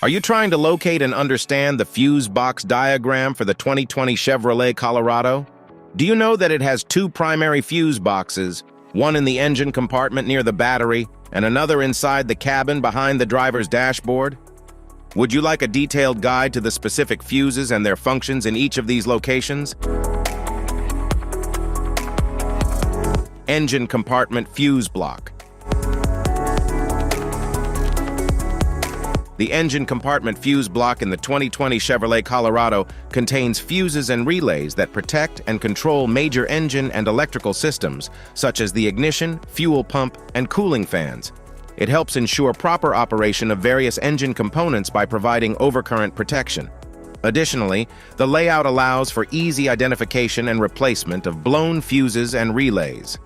Are you trying to locate and understand the fuse box diagram for the 2020 Chevrolet Colorado? Do you know that it has two primary fuse boxes, one in the engine compartment near the battery and another inside the cabin behind the driver's dashboard? Would you like a detailed guide to the specific fuses and their functions in each of these locations? Engine compartment fuse block. The engine compartment fuse block in the 2020 Chevrolet Colorado contains fuses and relays that protect and control major engine and electrical systems, such as the ignition, fuel pump, and cooling fans. It helps ensure proper operation of various engine components by providing overcurrent protection. Additionally, the layout allows for easy identification and replacement of blown fuses and relays.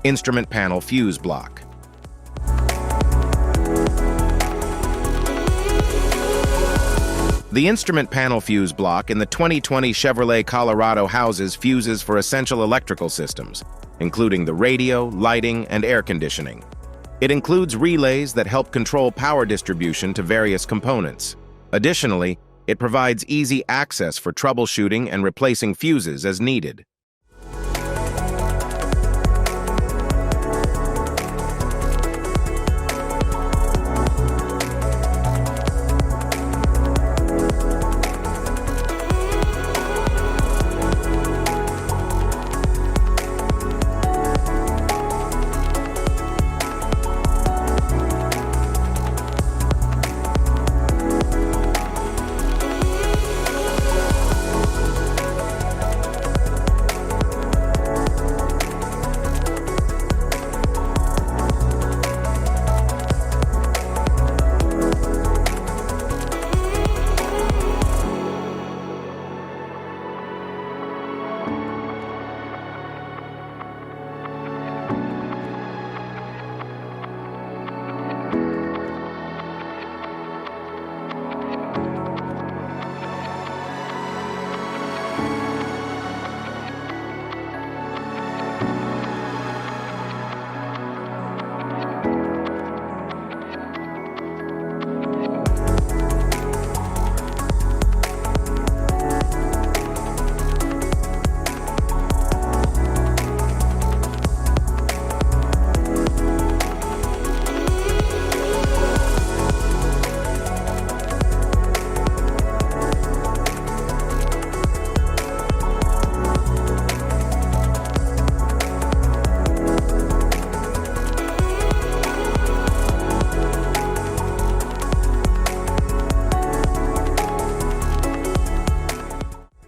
Instrument panel fuse block. The instrument panel fuse block in the 2020 Chevrolet Colorado houses fuses for essential electrical systems, including the radio, lighting, and air conditioning. It includes relays that help control power distribution to various components. Additionally, it provides easy access for troubleshooting and replacing fuses as needed.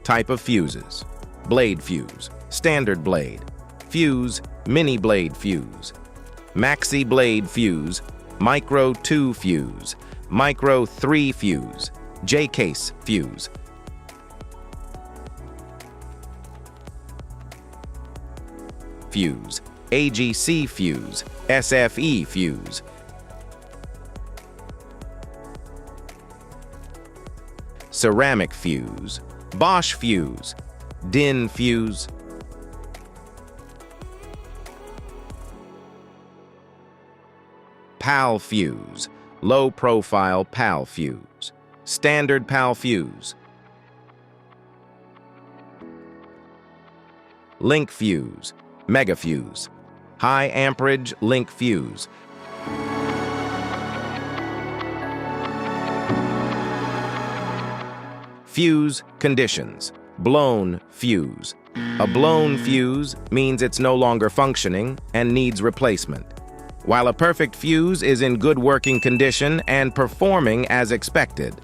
Type of fuses: blade fuse, standard blade, fuse, mini blade fuse, maxi blade fuse, micro 2 fuse, micro 3 fuse, J-case fuse. Fuse, AGC fuse, SFE fuse. Ceramic fuse, Bosch fuse, DIN fuse. PAL fuse, low-profile PAL fuse. Standard PAL fuse. Link fuse, mega fuse. High amperage link fuse. Fuse conditions. Blown fuse. A blown fuse means it's no longer functioning and needs replacement, while a perfect fuse is in good working condition and performing as expected.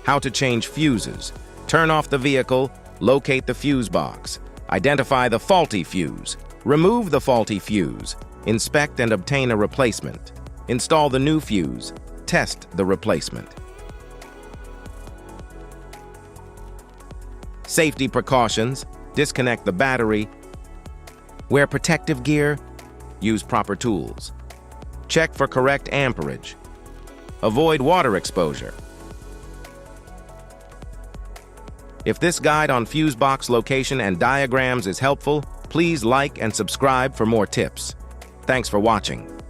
How to change fuses. Turn off the vehicle, locate the fuse box, identify the faulty fuse, remove the faulty fuse, inspect and obtain a replacement, install the new fuse, test the replacement. Safety precautions. Disconnect the battery. Wear protective gear. Use proper tools. Check for correct amperage. Avoid water exposure. If this guide on fuse box location and diagrams is helpful, please like and subscribe for more tips. Thanks for watching.